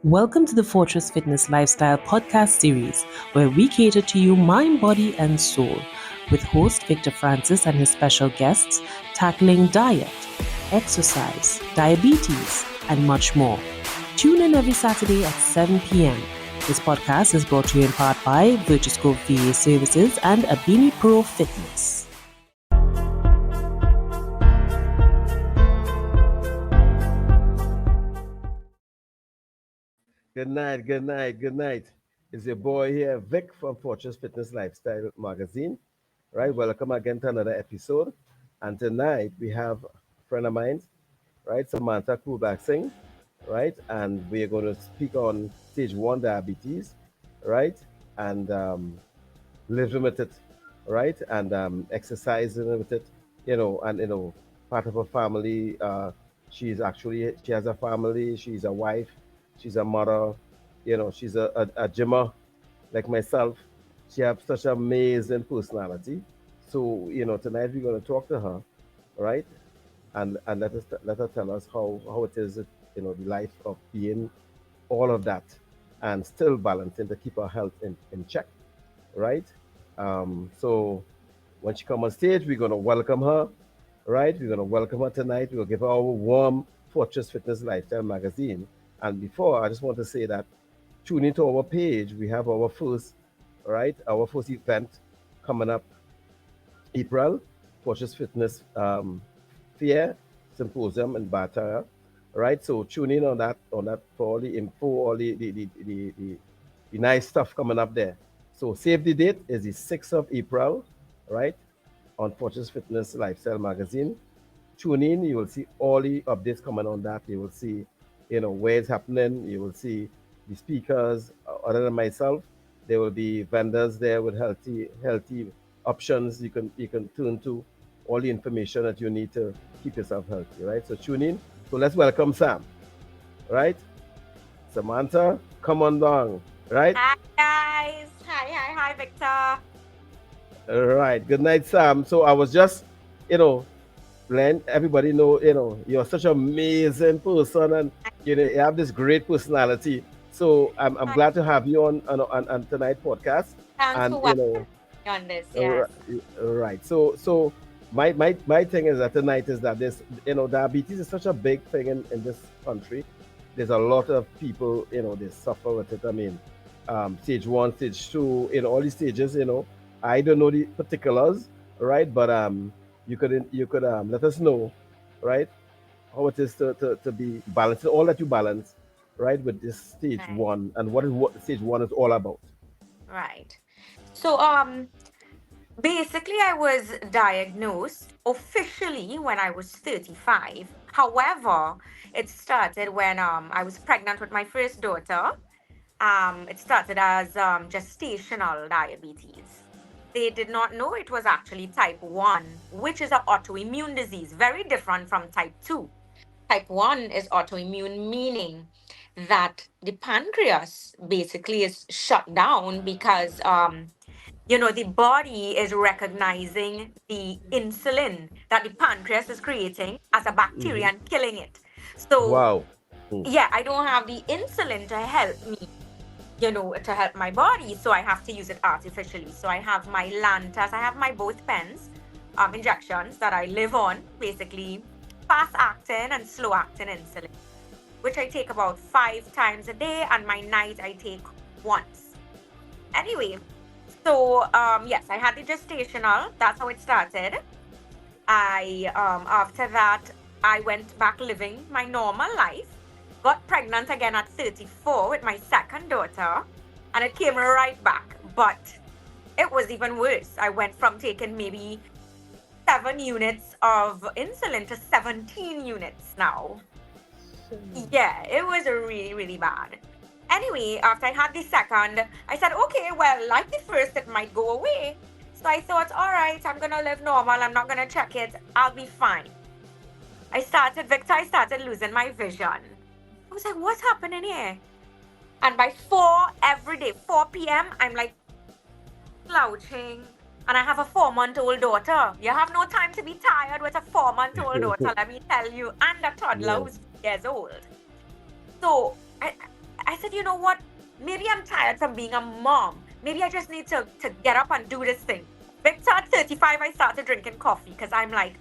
Welcome to the Fortress Fitness Lifestyle podcast series, where we cater to you mind, body, and soul, with host Victor Francis and his special guests tackling diet, exercise, diabetes, and much more. Tune in every Saturday at 7 p.m. This podcast is brought to you in part by Virtuscope VA Services and Abini Pro Fitness. Good night, good night, good night. It's your boy here, Vic from Fortress Fitness Lifestyle Magazine. Right, welcome again to another episode. And tonight we have a friend of mine, right, Samantha Kublalsingh, right, and we are going to speak on stage one diabetes, right, and living with it, right, and exercising with it, and part of her family. She has a family. She's a wife. She's a mother. She's a gymmer like myself. She has such an amazing personality. So tonight we're going to talk to her, right, and let her tell us how it is, the life of being all of that and still balancing to keep our health in check, right? So when she come on stage, we're gonna welcome her, right? We're gonna welcome her tonight. We'll give her our warm Fortress Fitness Lifestyle magazine. And before, I just want to say that tune into our page. We have our first, right? Our first event coming up April, Fortress Fitness Fair Symposium in Batara, right? So tune in on that for all the info, all the nice stuff coming up there. So save the date is the 6th of April, right? On Fortress Fitness Lifestyle Magazine. Tune in, you will see all the updates coming on that. You will see, where it's happening. You will see the speakers. Other than myself, there will be vendors there with healthy options you can turn to, all the information that you need to keep yourself healthy, right? So tune in. So let's welcome Sam, right? Samantha, come on down, right? Hi guys. Hi, Victor. All right. Good night, Sam. So I was just, you know, letting everybody know, you're such an amazing person, and you have this great personality. So I'm Hi. glad to have you on tonight podcast. Thanks And for welcoming me on this. Yes. right. So my thing is that tonight is that this, diabetes is such a big thing in this country. There's a lot of people, they suffer with it. I mean, stage one, stage two, all these stages. I don't know the particulars, right? But you could let us know, right, how it is to be balanced, all that you balance, right, with this stage Right. one, and what stage one is all about. Right. So basically I was diagnosed officially when I was 35. However, it started when I was pregnant with my first daughter. It started as gestational diabetes. They did not know it was actually type 1, which is an autoimmune disease, very different from type 2. Type 1 is autoimmune, meaning that the pancreas basically is shut down because the body is recognizing the insulin that the pancreas is creating as a bacteria Hmm. and killing it. So Wow. Hmm. yeah, I don't have the insulin to help me, to help my body. So I have to use it artificially. So I have my Lantas, I have my both pens, injections that I live on, basically fast acting and slow acting insulin, which I take about 5 times a day, and my night I take once. Anyway, so yes, I had the gestational. That's how it started. I after that I went back living my normal life, got pregnant again at 34 with my second daughter, and it came right back. But it was even worse. I went from taking maybe 7 units of insulin to 17 units now. Yeah, it was really, really bad. Anyway, after I had the second, I said, okay, well, like the first, it might go away. So I thought, all right, I'm going to live normal. I'm not going to check it. I'll be fine. Victor, I started losing my vision. I was like, what's happening here? And by 4 every day, 4 p.m., I'm like slouching. And I have a 4-month-old daughter. You have no time to be tired with a 4-month-old daughter, let me tell you, and a toddler Yes. who's 2 years old. So I I said, you know what? Maybe I'm tired from being a mom. Maybe I just need to get up and do this thing. Victor, at 35, I started drinking coffee because I'm like,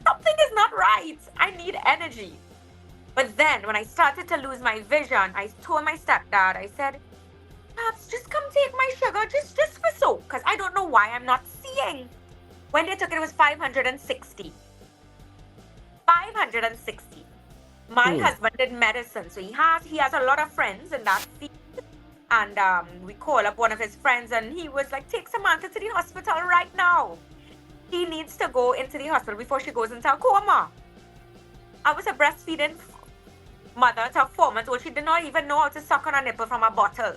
something is not right. I need energy. But then when I started to lose my vision, I told my stepdad, I said, Pops, just come take my sugar just for so. Because I don't know why I'm not seeing. When they took it, it was 560. 560. My husband did medicine. So he has a lot of friends in that field. And we call up one of his friends and he was like, take Samantha to the hospital right now. He needs to go into the hospital before she goes into a coma. I was a breastfeeding mother to a 4-month-old. She did not even know how to suck on a nipple from a bottle.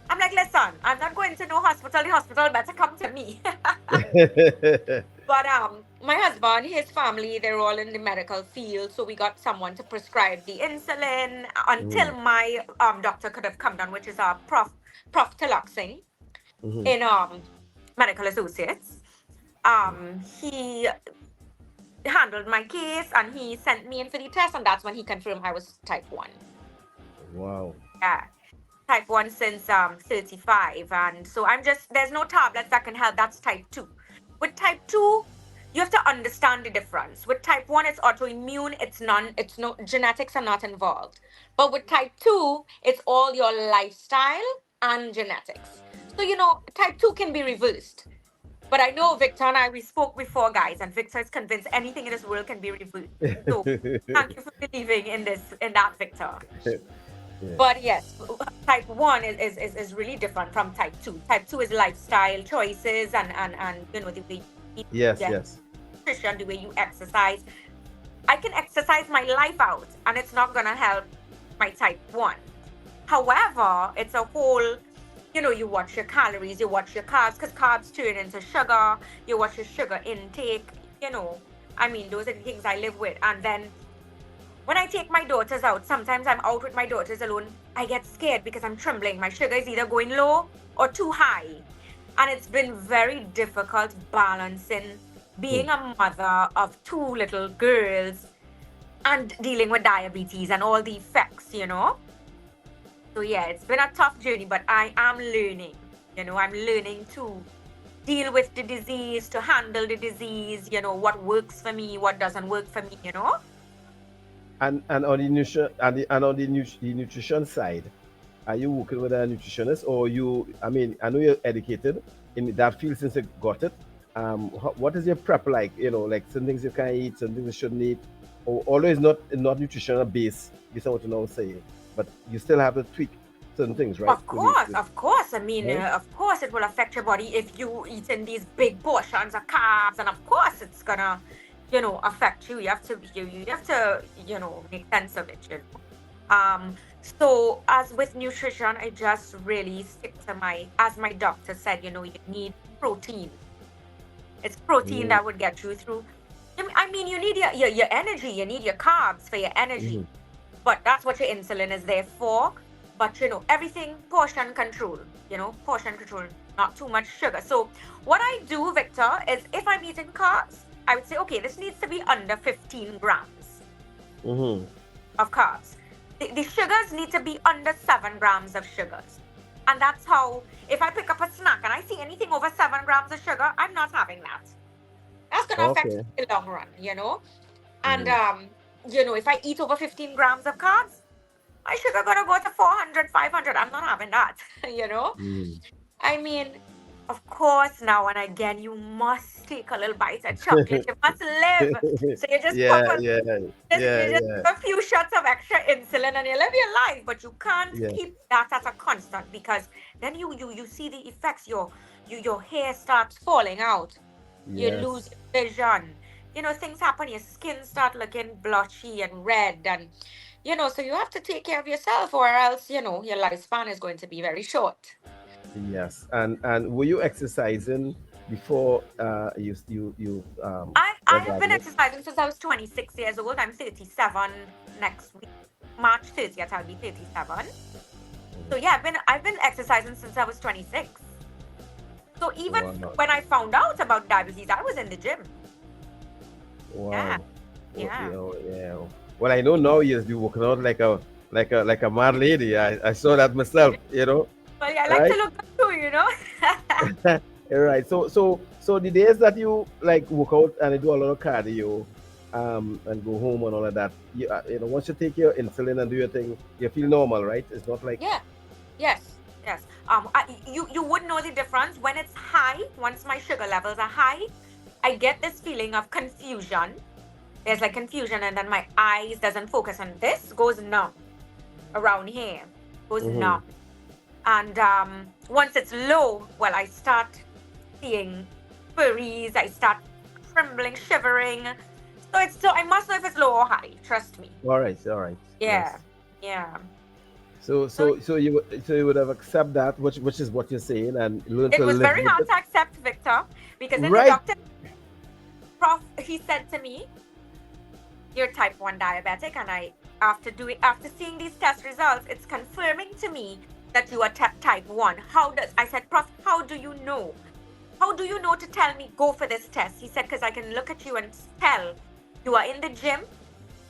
I'm like, listen, I'm not going to no hospital. The hospital better come to me. But my husband, his family, they're all in the medical field. So we got someone to prescribe the insulin until my doctor could have come down, which is Prof. Kublalsingh in Medical Associates. He handled my case and he sent me in for the test, and that's when he confirmed I was type 1. Wow. Yeah. Type 1 since 35, and so there's no tablets that can help. That's type 2. With type 2, you have to understand the difference. With type 1, it's autoimmune, it's no genetics are not involved. But with type 2, it's all your lifestyle and genetics. So type 2 can be reversed. But I know Victor and we spoke before, guys, and Victor is convinced anything in this world can be reversed. So thank you for believing in that, Victor. Yeah. But yes, type 1 is really different from type 2. Type 2 is lifestyle choices and the way you eat, Yes. nutrition, the way you exercise. I can exercise my life out and it's not going to help my type 1. However, it's a whole, you watch your calories, you watch your carbs, because carbs turn into sugar, you watch your sugar intake, those are the things I live with. And then when I take my daughters out, sometimes I'm out with my daughters alone, I get scared because I'm trembling. My sugar is either going low or too high. And it's been very difficult balancing being a mother of 2 little girls and dealing with diabetes and all the effects, So yeah, it's been a tough journey, but I am learning. I'm learning to deal with the disease, to handle the disease, what works for me, what doesn't work for me, And on the nutrition on the nutrition side, are you working with a nutritionist, or you? I mean, I know you're educated in that field since you got it. What is your prep like? Like some things you can eat, some things you shouldn't eat, or always not nutritional base. Based on what you know saying, but you still have to tweak certain things, right? Of course. Of course, it will affect your body if you eat in these big portions of carbs, and of course, it's gonna, affect you. You have to make sense of it. So as with nutrition, I just really stick to as my doctor said, you need protein. It's protein that would get you through. You need your energy. You need your carbs for your energy. But that's what your insulin is there for. But everything portion control, not too much sugar. So what I do, Victor, is if I'm eating carbs, I would say, okay, this needs to be under 15 grams of carbs. The sugars need to be under 7 grams of sugars. And that's how, if I pick up a snack and I see anything over 7 grams of sugar, I'm not having that. That's going to affect me in the long run, And, if I eat over 15 grams of carbs, my sugar going to go to 400, 500. I'm not having that, Of course, now and again, you must take a little bite of chocolate. You must live. So you just pop a few shots of extra insulin and you live your life. But you can't keep that as a constant, because then you see the effects. Your hair starts falling out. You lose vision. Things happen. Your skin start looking blotchy and red. And, so you have to take care of yourself, or else, your lifespan is going to be very short. Yes, and were you exercising before you I have been exercising since I was 26 years old. I'm 37 next week. March 30th, I'll be 37. So yeah, I've been exercising since I was 26. So even when I found out about diabetes, I was in the gym. Wow. Yeah. Well, I know now you'll be working out like like a mad lady. I saw that myself, Well, yeah, I like to right? look good too, you know. Right. So the days that you like work out and you do a lot of cardio, and go home and all of that, once you take your insulin and do your thing, you feel normal, right? It's not like Yeah. Yes. Yes. You would know the difference when it's high. Once my sugar levels are high, I get this feeling of confusion. There's like confusion, and then my eyes doesn't focus, and this goes numb around here, goes hmm numb. And once it's low, well, I start seeing furries. I start trembling, shivering. So I must know if it's low or high. Trust me. all right, Yeah. yes. Yeah. So So you would have accept that, which is what you're saying, and learn it to was live very with hard it. to accept, Victor, because in the Right. doctor, prof, he said to me, "You're type 1 diabetic," and after seeing these test results, it's confirming to me that you are type 1. I said, "Prof, how do you know? How do you know to tell me go for this test?" He said, "Because I can look at you and tell you are in the gym,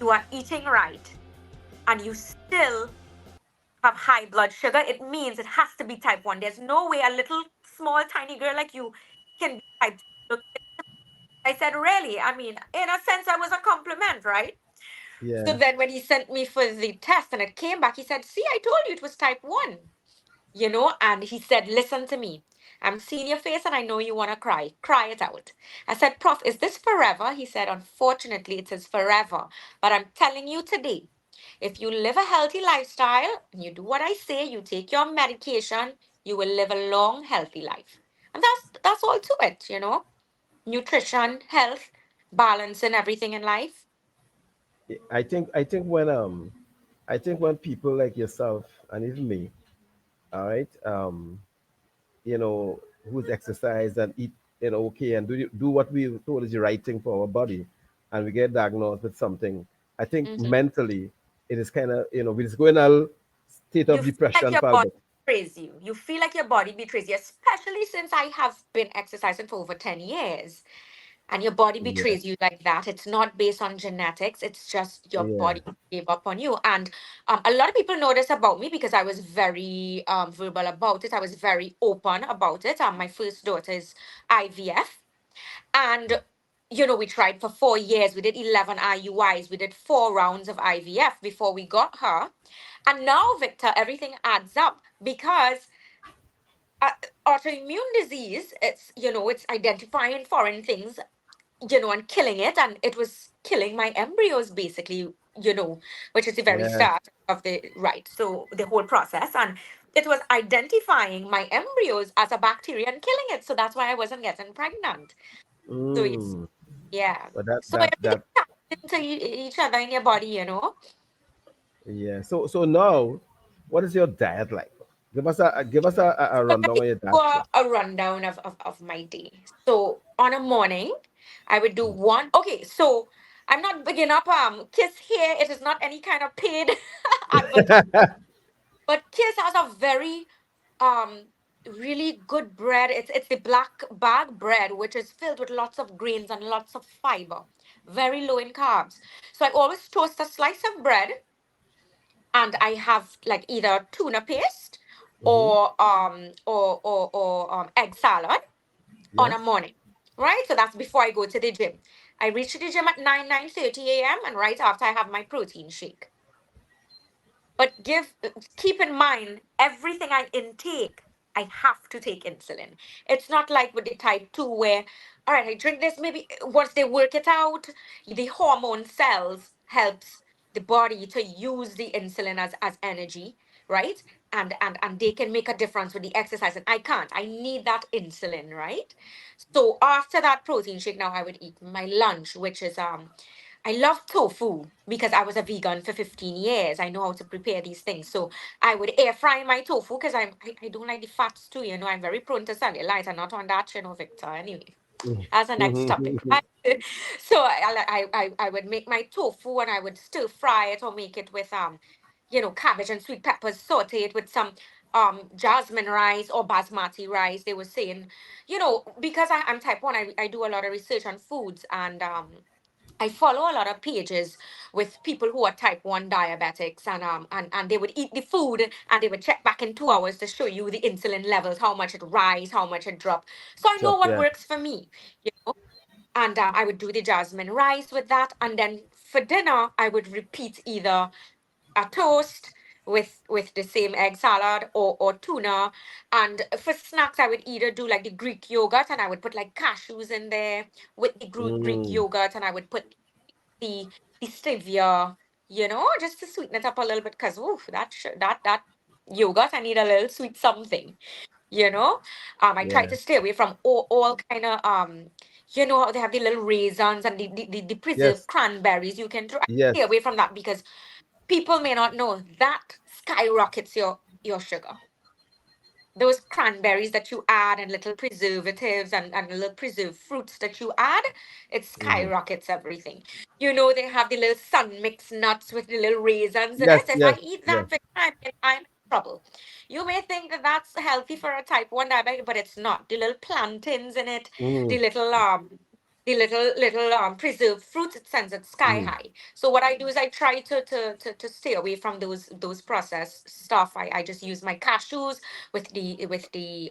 you are eating right, and you still have high blood sugar. It means it has to be type 1. There's no way a little small tiny girl like you can be type 2." I said, "Really?" I mean, in a sense, that was a compliment, right? So Yeah. then when he sent me for the test and it came back, he said, "See, I told you it was type 1." And he said, "Listen to me. I'm seeing your face and I know you want to cry. Cry it out." I said, "Prof, is this forever?" He said, "Unfortunately, it is forever. But I'm telling you today, if you live a healthy lifestyle and you do what I say, you take your medication, you will live a long, healthy life." And that's all to it. Nutrition, health, balance, and everything in life. I think when people like yourself and even me, all right, who's exercise and eat, okay, and do what we were told is the right thing for our body, and we get diagnosed with something. I think Mhm. mentally it is kind of, we just go in a state You of feel like depression your for a body bit. betrays you. You feel like your body betrays you, especially since I have been exercising for over 10 years. And your body Yeah, betrays you like that. It's not based on genetics, it's just your yeah. body gave up on you. And a lot of people know this about me because I was very verbal about it. I was very open about it. My first daughter is IVF. And we tried for 4 years. We did 11 IUIs. We did 4 rounds of IVF before we got her. And now, Victor, everything adds up because uh, autoimmune disease, it's identifying foreign things, and killing it. And it was killing my embryos, basically, which is the very Yes. start of right. So the whole process. And it was identifying my embryos as a bacteria and killing it. So that's why I wasn't getting pregnant. So it's, Mm. yeah. But that So that everything that taps into each other in your body. yeah. So now, what is your diet like? Give us a So let rundown me on your do diet. a rundown of my day. So on a morning, I would do one. Okay, so I'm not bigging up Kiss here. It is not any kind of paid advertisement, but Kiss has a very um really good bread. It's the black bag bread, which is filled with lots of grains and lots of fiber, very low in carbs. So I always toast a slice of bread, and I have like either tuna paste hmm or egg salad on a Yes. morning. Right? So that's before I go to the gym. I reach the gym at 9:30 a.m. and right after I have my protein shake. But keep in mind, everything I intake, I have to take insulin. It's not like with the type 2 where, all right, I drink this, maybe once they work it out, the hormone cells helps the body to use the insulin as energy, right? And they can make a difference with the exercise. And I can't. I need that insulin, right? So after that protein shake, now I would eat my lunch, which is I love tofu because I was a vegan for 15 years. I know how to prepare these things. So I would air fry my tofu because I don't like the fats too. I'm very prone to cellulite. I'm not on that, Victor. Anyway, that's the next topic, right? So I would make my tofu and I would stir fry it or make it with cabbage and sweet peppers, saute it with some jasmine rice or basmati rice. They were saying, because I'm type 1, I do a lot of research on foods, and I follow a lot of pages with people who are type 1 diabetics, and they would eat the food and they would check back in 2 hours to show you the insulin levels, how much it rise, how much it drop. So I know Chop, what yeah. works for me, you know. And I would do the jasmine rice with that, and then for dinner I would repeat either a toast with the same egg salad or tuna. And for snacks I would either do like the Greek yogurt and I would put like cashews in there with the Greek Mm, yogurt, and I would put the the stevia, just to sweeten it up a little bit, because that yogurt, I need a little sweet something, you know. I try yeah. to stay away from all kind of how they have the little raisins and the preserved Yes. cranberries. You can try stay Yes. away from that, because people may not know that skyrockets your sugar. Those cranberries that you add and little preservatives and little preserved fruits that you add, it Hmm. skyrockets everything. They have the little sun mixed nuts with the little raisins in Yes. it. If I Yes. eat Yes. that, I'm in trouble. You may think that that's healthy for a type 1 diabetic, but it's not. The little plantains in it, Mm, the little preserved fruits, it sends it sky mm. high. So what I do is I try to stay away from those processed stuff. I just use my cashews with the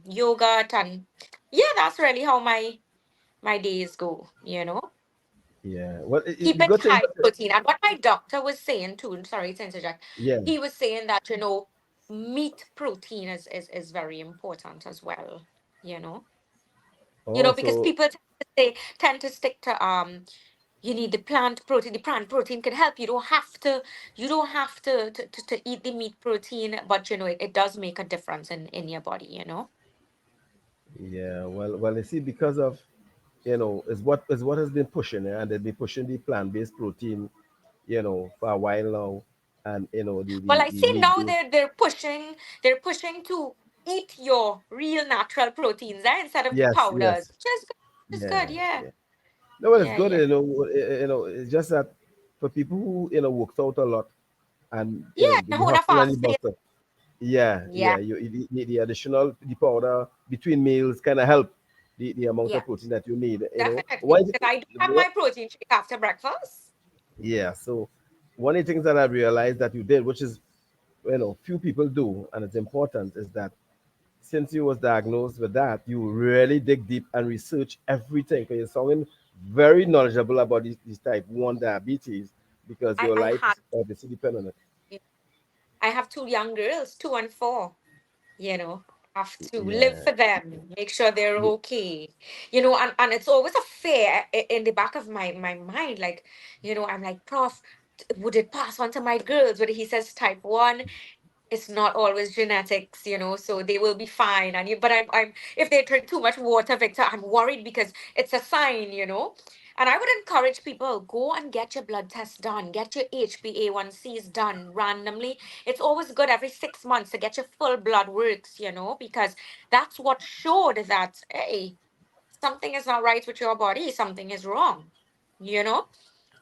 yogurt, and yeah, that's really how my days go. Yeah. Well, Keep the it good thing high about it, protein. And what my doctor was saying too, sorry to interject, yeah. he was saying that meat protein is very important as well. you know because Also, people tend to stick to you need the plant protein. The plant protein can help. You don't have to eat the meat protein, but it does make a difference in your body. yeah. Well, you see, because of is what has been pushing it, and they've been pushing the plant-based protein, for a while now, and the Well, the, I the see now meat-based. they're pushing to eat your real natural proteins instead of the Yes. powders, Yes. which is good. Which is good, Yeah. yeah. Yeah. No, well, it's Yeah, good. yeah. It's just that for people who worked out a lot and Yeah, the hold a hustle and the fast day. bustle. Yeah, Yeah, yeah. The additional the powder between meals kind of help the amount yeah, of protein that you need. definitely. Why? Because I do have What? my protein shake after breakfast. Yeah. So one of the things that I realized that you did, which is few people do, and it's important, is that since you was diagnosed with that, you really dig deep and research everything. Because you're sounding very knowledgeable about this type 1 diabetes because I your I life had is obviously dependent on it. I have two young girls, 2 and 4. Have to live Yeah. for them, make sure they're Ye- okay. And it's always a fear in the back of my mind, like, I'm like, Prof, would it pass on to my girls? But he says type 1, it's not always genetics, so they will be fine. But I'm if they drink too much water, Victor, I'm worried because it's a sign. And I would encourage people, go and get your blood test done, get your HbA1cs done randomly. It's always good every 6 months to get your full blood works, because that's what showed that, hey, something is not right with your body, something is wrong. you know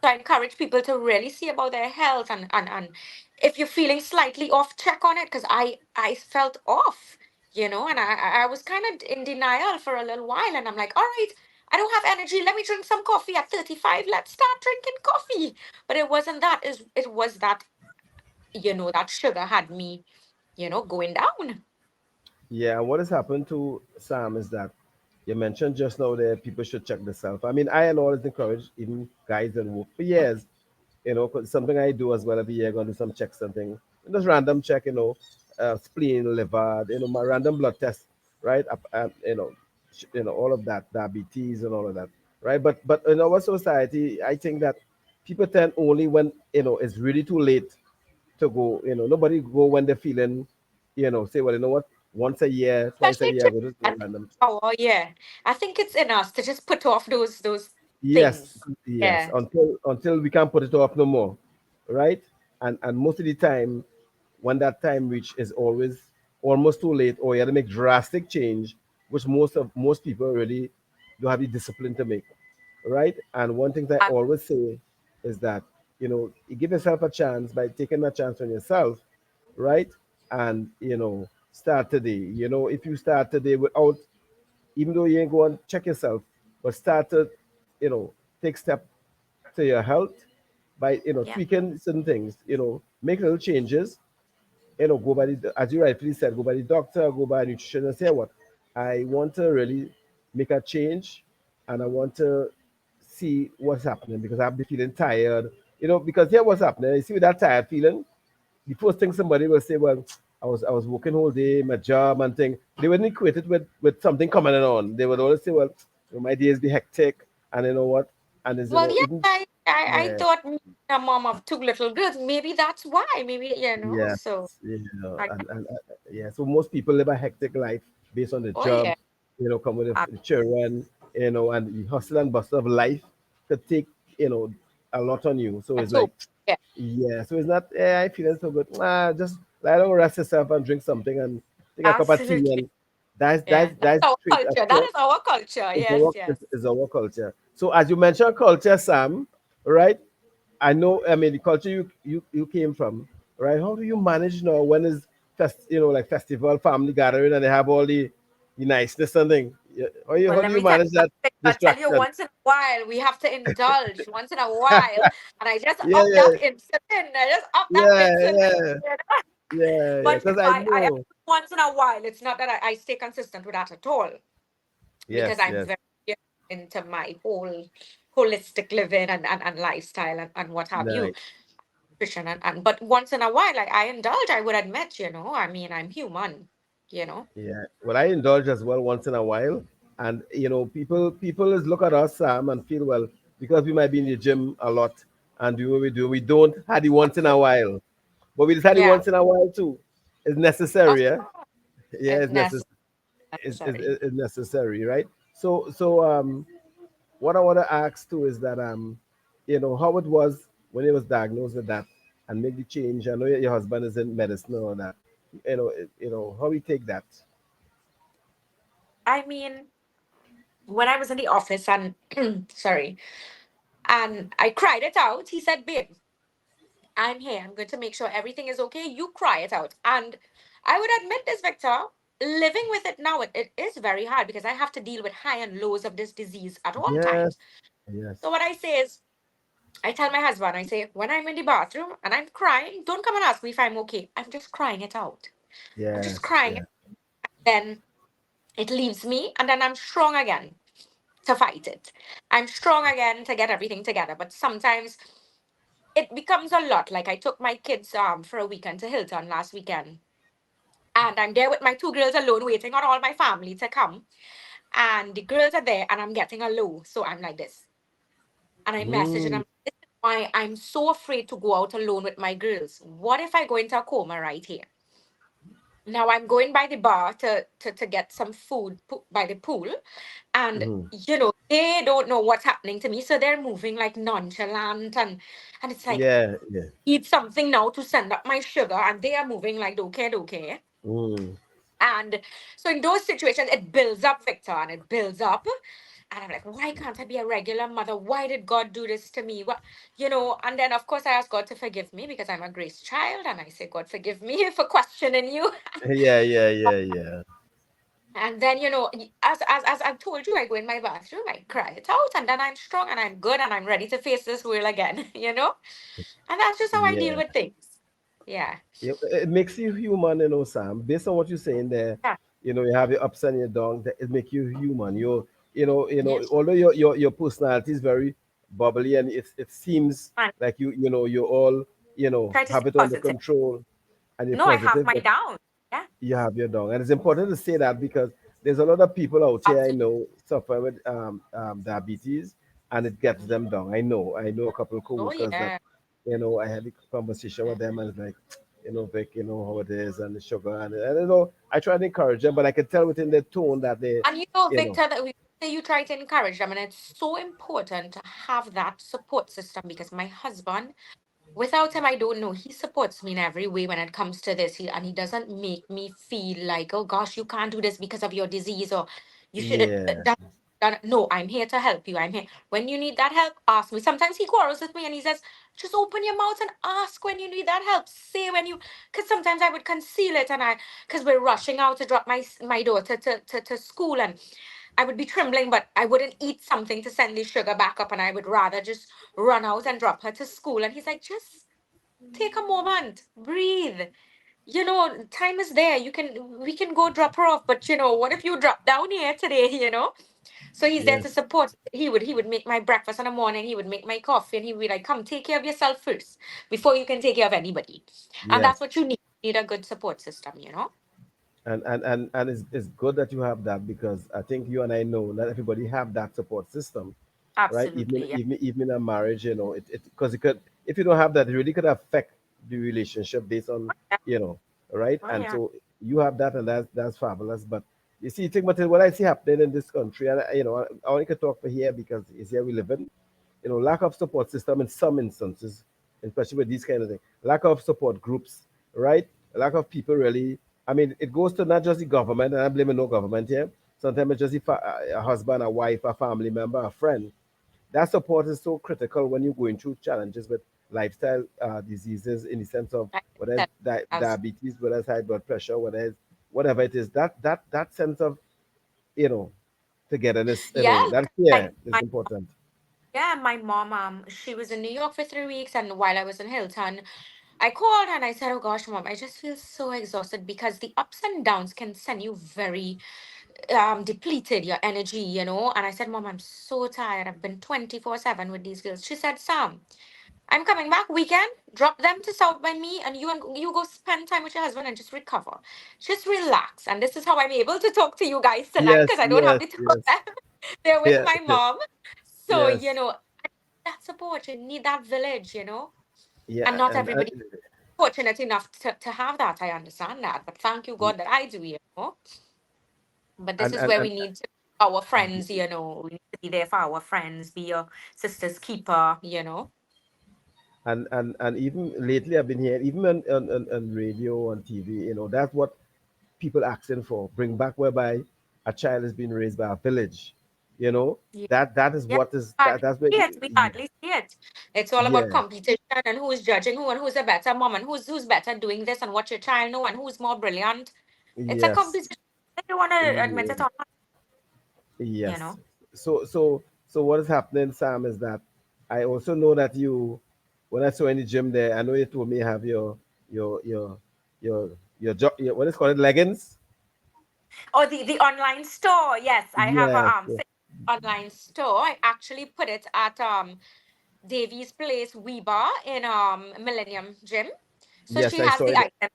so I encourage people to really see about their health, and if you're feeling slightly off, check on it, because I felt off, and I was kind of in denial for a little while, and I'm like, all right, I don't have energy. Let me drink some coffee at 35. Let's start drinking coffee. But it wasn't that. It was that, that sugar had me, going down. Yeah, and what has happened to Sam is that you mentioned just now that people should check themselves. I mean, I and always encourage even guys that work for years, 'cause something I do as well every year, going to do some checks and things. Just random check, spleen, liver, my random blood test, right? All of that, diabetes and all of that, right? But in our society, I think that people tend only when it's really too late to go. Nobody go when they're feeling, say, well, you know what, once a year, twice a Especially year, I to go to I a think, random. oh yeah, I think it's in us to just put off those Yes, things. yes. Yeah. Until we can't put it off no more, right? And most of the time, when that time reach is always almost too late, or you have to make drastic change, which most people really don't have the discipline to make, right? And one thing that I always say is that you give yourself a chance by taking a chance on yourself, right? And start today. If you start today without, even though you ain't go and check yourself, but start to take step to your health by Yeah. tweaking certain things. Make little changes. Go by the, as you rightfully said, go by the doctor, go by a nutritionist. Say what I want to really make a change, and I want to see what's happening because I've been feeling tired. Because here what's happening. You see with that tired feeling, the first thing somebody will say, well, I was working all day, my job and thing. They wouldn't equate it with something coming on. They would always say, well, my days be hectic, and you know what, and is Well, yeah, even I yeah. thought me, a mom of two little girls. Maybe that's why. Maybe, Yes, so I, yeah. So most people live a hectic life based on the oh yeah, job, come with I, the children, and the hustle and bustle of life could take, a lot on you. So it's so like, yeah, yeah. So it's not, I feeling so good. Just lie down, rest yourself, and drink something, and take a cup of tea, absolutely. and that's Yeah, that's that's that's our straight. culture. That is our culture. It's Yes, our, yes. it's our culture. So as you mentioned culture, Sam, right? I know. I mean, the culture you came from, right? How do you manage now when is like festival, family gathering, and they have all the niceness and thing? Yeah. Well, How do let you me tell manage you that something. I tell you, distraction? once in a while, we have to indulge once in a while. And I just Yeah, up that yeah, insulin. I just up that yeah, insulin. yeah, You know? yeah, yeah. But Because I I am know. once in a while. It's not that I stay consistent with that at all because Yes, I'm yes, very into my whole holistic living and lifestyle and what have you. nice. Nutrition but once in a while, like I indulge, I would admit, I mean, I'm human, you know. Yeah. Well, I indulge as well once in a while, and people is look at us, Sam, and feel well because we might be in the gym a lot and do what we do. We don't have the once in a while, but we just had it Yeah. once in a while too. It's necessary, Of yeah. course. Yeah, It's it's necessary. necessary. It's necessary, right? So what I want to ask too is that how it was when he was diagnosed with that and make the change. I know your husband is in medicine or that. How we take that. I mean, when I was in the office and sorry, and I cried it out, he said, "Babe, I'm here. I'm going to make sure everything is okay. You cry it out." And I would admit this, Victor, living with it now, it is very hard because I have to deal with high and lows of this disease at all Yes, times. yes, So what I say is, I tell my husband, I say, when I'm in the bathroom and I'm crying, don't come and ask me if I'm okay. I'm just crying it out. I'm just yes, crying it. yes. Then it leaves me, and then I'm strong again to fight it. I'm strong again to get everything together. But sometimes it becomes a lot. Like I took my kids for a weekend to Hilton last weekend. And I'm there with my two girls alone, waiting on all my family to come. And the girls are there, and I'm getting a low. So I'm like this. And I message and Mm, I'm, this is why I'm so afraid to go out alone with my girls. What if I go into a coma right here? Now I'm going by the bar to get some food by the pool. And, mhm. they don't know what's happening to me. So they're moving like nonchalant. And it's like, Yeah, yeah. eat something now to send up my sugar. And they are moving like, okay, okay. Mm. And so in those situations, it builds up, Victor, and it builds up. And I'm like, why can't I be a regular mother? Why did God do this to me? And then of course I ask God to forgive me because I'm a grace child. And I say, God, forgive me for questioning you. Yeah, yeah, yeah, yeah. And then, as I told you, I go in my bathroom, I cry it out, and then I'm strong and I'm good and I'm ready to face this world again, you know? And that's just how I deal Yeah. with things. Yeah. It makes you human, Sam. Based on what you're saying there, Yeah. you have your ups and your downs. It make you human. Yes. Although your personality is very bubbly and it seems And like you're all try to stay have it under positive. control and you're No, I have positive, my but down. Yeah. you have your down. And it's important to say that because there's a lot of people out here I Absolutely. know suffer with diabetes and it gets them down. I know a couple of Oh, coworkers that yeah. I had a conversation with Yeah. them and it's like, Vic, how it is and the sugar and I try to encourage them, but I can tell within their tone that they, And you know, Victor, that we say you try to encourage them, and it's so important to have that support system because my husband, without him, I don't know. He supports me in every way when it comes to this. And he doesn't make me feel like, oh gosh, you can't do this because of your disease or you should have yeah, done. No, I'm here to help you. I'm here. When you need that help, ask me. Sometimes he quarrels with me and he says, just open your mouth and ask when you need that help. Say when you, because sometimes I would conceal it because we're rushing out to drop my daughter to school. And I would be trembling, but I wouldn't eat something to send the sugar back up, and I would rather just run out and drop her to school. And he's like, just take a moment, breathe. Time is there. We can go drop her off, but what if you drop down here today? So he's there to Yes, support. He would make my breakfast in the morning. He would make my coffee, and he would be like, "Come, take care of yourself first before you can take care of anybody." And that's yes. what you need. You need a good support system. And it's good that you have that, because I think you and I know not everybody have that support system, right? Even Absolutely. Yeah. even even in a marriage, it because it could, if you don't have that, it really could affect the relationship based on, Yeah. you know, right? Oh And yeah. so you have that, and that's fabulous. But you see, think about it, what I see happening in this country, and I only could talk for here because it's here we live in. Lack of support system in some instances, especially with these kind of things, lack of support groups, right? Lack of people really. I mean, it goes to not just the government, and I'm blaming no government here. Sometimes it's just a husband, a wife, a family member, a friend. That support is so critical when you're going through challenges with lifestyle diseases, in the sense of I whether it's said as diabetes, whether it's high blood pressure, whether it's whatever it is. That sense of, you know togetherness, yeah, that like care is my important. yeah, my mom, she was in New York for 3 weeks, and while I was in Hilton, I called and I said, "Oh gosh, mom, I just feel so exhausted because the ups and downs can send you very depleted, your energy. And I said, Mom, I'm so tired. I've been 24/7 with these girls." She said, "Sam, I'm coming back weekend. Drop them to South by me, and you go spend time with your husband and just recover. Just relax." And this is how I'm able to talk to you guys tonight, Yes, because I don't have yes, the two of yes. them. They're with Yeah, my mom. So, yes, that support, you need that village. And yeah, not and everybody fortunate enough to have that. I understand that. But thank you, God, that I do. But this and is and where we and need to our friends. We need to be there for our friends, be your sister's keeper. and even lately, I've been here, even on radio, on TV. That's what people asking for. Bring back, whereby a child is being raised by a village. You know Yeah. that is Yeah. what is that. Hardly That's where see it. We hardly see it. It's all about yeah, competition and who's judging who and who's a better mom and who's better doing this and what your child know and who's more brilliant. It's a yes, competition. They don't want to admit it yeah, or not, you yes. know. So what is happening, Sam, is that I also know that you, when I saw in the gym there, I know you told me you have your your your what is called, leggings. Oh, the online store. Yes, I have a Yes, online store. I actually put it at Davies Place Weber in Millennium Gym. So yes, she I has saw the it. item.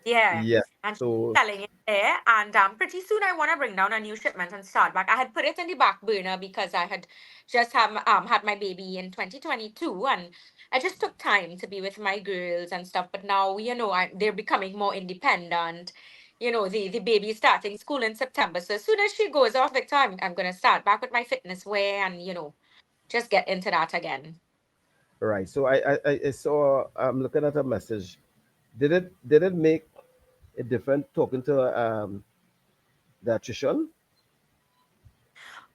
Yeah. Yes. And she's So selling it there. And pretty soon I want to bring down a new shipment and start back. I had put it in the back burner because I had just have had my baby in 2022, and I just took time to be with my girls and stuff. But now, they're becoming more independent. The baby is starting school in September. So as soon as she goes off, Victor, I'm gonna start back with my fitness wear and just get into that again. right. So I saw, I'm looking at a message. Did it make a difference talking to the dietitian?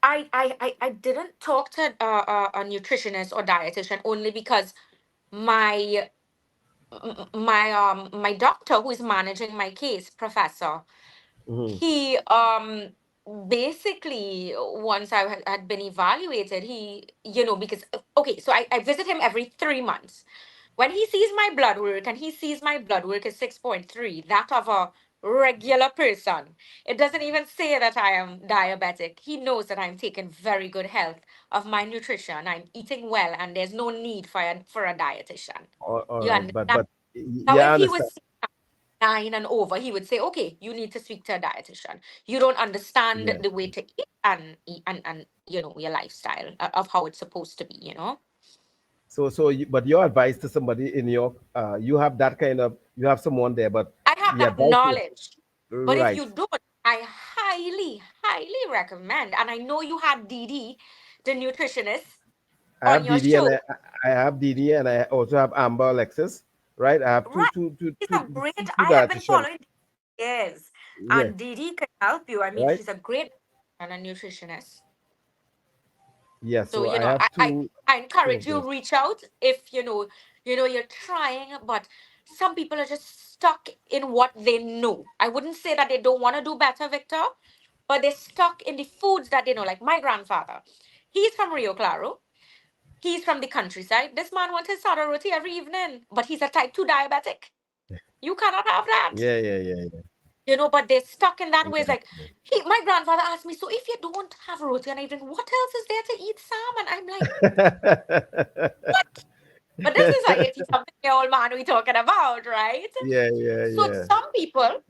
I didn't talk to a nutritionist or dietitian only because my my doctor who is managing my case, professor, Hmm. he basically, once I had been evaluated, he because okay, so I visit him every 3 months. When he sees my blood work, and he sees my blood work is 6.3, that of a regular person. It doesn't even say that I am diabetic. He knows that I'm taking very good health of my nutrition. I'm eating well, and there's no need for a dietitian. All You right, understand? Now, yeah, I if he understand. was 9 and over, he would say, "Okay, you need to speak to a dietitian. You don't understand Yeah. the way to eat and your lifestyle of how it's supposed to be." But your advice to somebody in New York, you have that kind of, you have someone there, but I have the that advice is knowledge. But if right. you don't, I highly, highly recommend. And I know you had Didi, the nutritionist, I on have your Didi, and show. I have Didi, and I also have Amber Alexis, right? I have Right. She's a great, two I have been dietitians. following years. Yeah, And Didi can help you. I mean, right. she's a great and a nutritionist. Yeah, So, so I have I two encourage of you those. reach out if you're trying, but some people are just stuck in what they know. I wouldn't say that they don't want to do better, Victor, but they're stuck in the foods that they know. Like my grandfather, he's from Rio Claro. He's from the countryside. This man wants his sada roti every evening, but he's a type 2 diabetic. You cannot have that. Yeah. But they're stuck in that way. It's Yeah. like, my grandfather asked me, so if you don't have roti and evening, what else is there to eat, Sam? And I'm like, what? But this is like 80 something year old man we're talking about, right? So Yeah. some people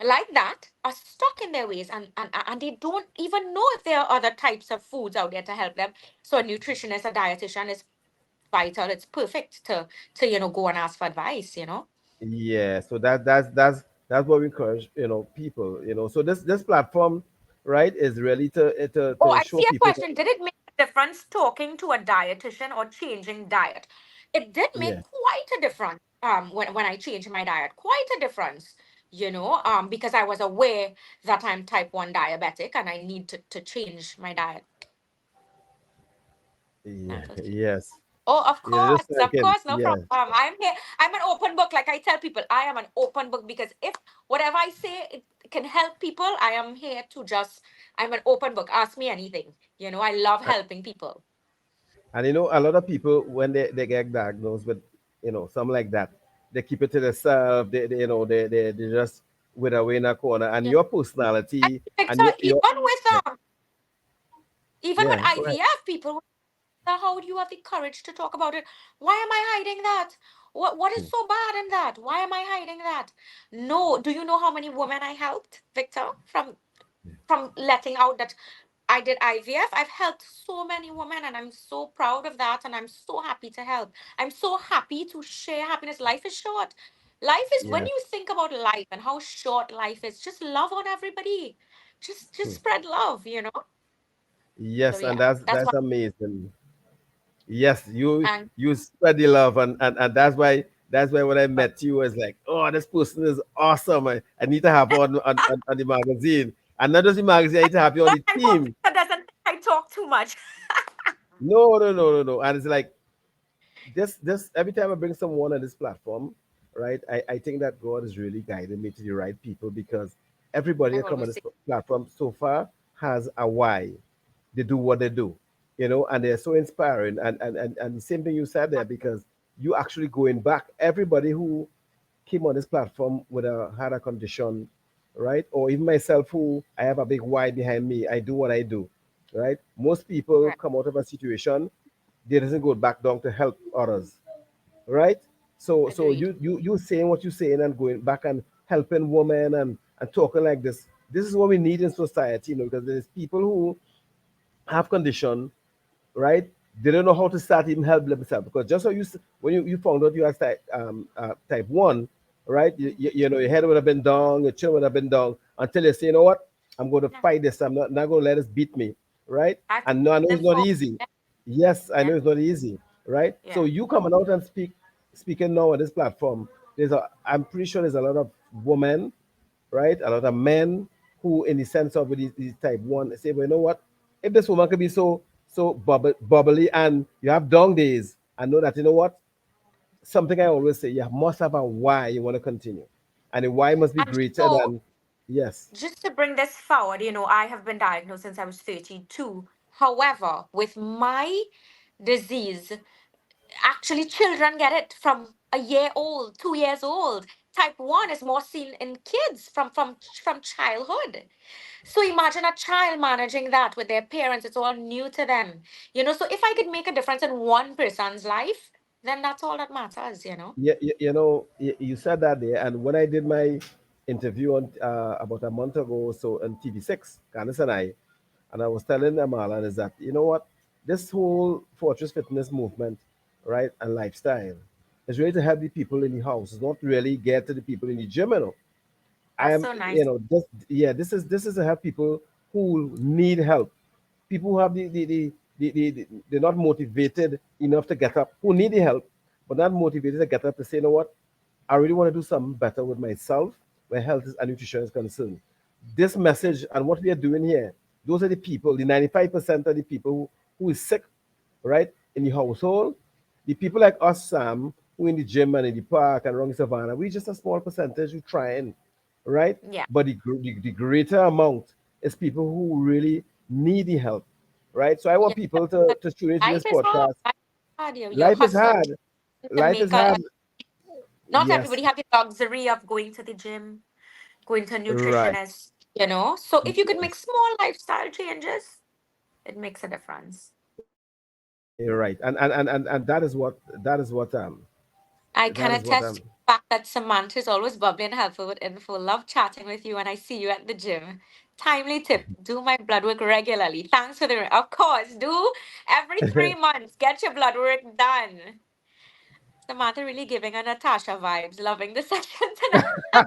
like that are stuck in their ways, and they don't even know if there are other types of foods out there to help them. So a nutritionist, a dietitian is vital. It's perfect to go and ask for advice. Yeah. So that's what we encourage, people, So this platform, right, is really Oh, to I show see a people that, question. Did it make a difference talking to a dietitian or changing diet? It did make yeah. quite a difference when I changed my diet. Quite a difference, because I was aware that I'm type 1 diabetic and I need to change my diet. Yeah. That was it. Yes. Oh, Just of thinking, course, no yeah. problem. I'm here. I'm an open book. Like I tell people, I am an open book because if whatever I say it can help people, I am here to just. I'm an open book. Ask me anything. I love helping people. And a lot of people when they get diagnosed with something like that, they keep it to themselves. They just with away in a corner. And Yeah. your And personality and Victor, your even even with yeah, go ahead. IVF, people will say, how do you have the courage to talk about it? Why am I hiding that? What is so bad in that? Why am I hiding that? No, do you know how many women I helped, Victor, from letting out that I did IVF? I've helped so many women and I'm so proud of that and I'm so happy to help. I'm so happy to share happiness. Life is short. Life is when Yeah. you think about life and how short life is, just love on everybody. Just spread love. So Yes, and yeah, that's that's what amazing. Yes, you and you spread the love, and that's why when I met you, I was like, oh, this person is awesome. I need to have her on the magazine, and not just the magazine. I need to have you on God, the I hope team. Victor doesn't think I talk too much. No. And it's like this every time I bring someone on this platform, right? I think that God is really guiding me to the right people because everybody I that come on always this say, platform so far has a why. They do what they do, and they're so inspiring. And the same thing you said there because you actually going back. Everybody who came on this platform with a had a condition, right? Or even myself who I have a big why behind me. I do what I do, right? Most people right, come out of a situation, they doesn't go back down to help others, right? So agreed. you saying what you're saying and going back and helping women and talking like this. This is what we need in society, because there's people who have condition, right? They don't know how to start even help themselves because just so when you found out you had type 1, right? Your head would have been down, your chin would have been down until you say, you know what, I'm going to Yeah, fight this. I'm not going to let this beat me, right? I have to And no, I know live it's not for. easy. Yes, I Yeah, know it's not easy, right? So yeah, you coming out and speaking now on this platform, I'm pretty sure there's a lot of women, right? A lot of men who, in the sense of with these type 1, say, well, you know what? If this woman could be so bubbly and you have down days, I know that, you know what? Something I always say, you must have a why you want to continue. And the why must be and greater than, yes. just to bring this forward, I have been diagnosed since I was 32. However, with my disease, actually children get it from a year old, 2 years old. Type 1 is more seen in kids from childhood. So imagine a child managing that with their parents. It's all new to them. So if I could make a difference in one person's life, then that's all that matters. You said that there. And when I did my interview on about a month ago, so on TV6, Candice and I was telling them, Alan, is that, you know what? This whole Fortress Fitness movement, right, and lifestyle is really to help the people in the house. It's not really get to the people in the gym. I That's am, so nice. this is to help people who need help. People who have they're not motivated enough to get up, who need the help, but not motivated to get up to say, you know what, I really want to do something better with myself where health and nutrition is concerned. This message and what we are doing here, those are the people, the 95% of the people who is sick, right, in the household. The people like us, Sam, who in the gym and in the park and around the savannah, we just a small percentage who trying, right? Yeah. But the greater amount, is people who really need the help, right? So I Yeah, want people to tune into life this is hard. podcast. Life is hard. You're Life is hustling hard. to Life is make a. hard. Not Yes, everybody have the luxury of going to the gym, going to a right. nutritionist, So if you could make small lifestyle changes, it makes a difference. You're right. And I can that is what attest to the fact that Samantha is always bubbly and helpful with info. Love chatting with you when I see you at the gym. Timely tip, do my blood work regularly. Thanks for the, of course, do every 3 months. Get your blood work done. Samantha really giving a Natasha vibes. Loving the session tonight.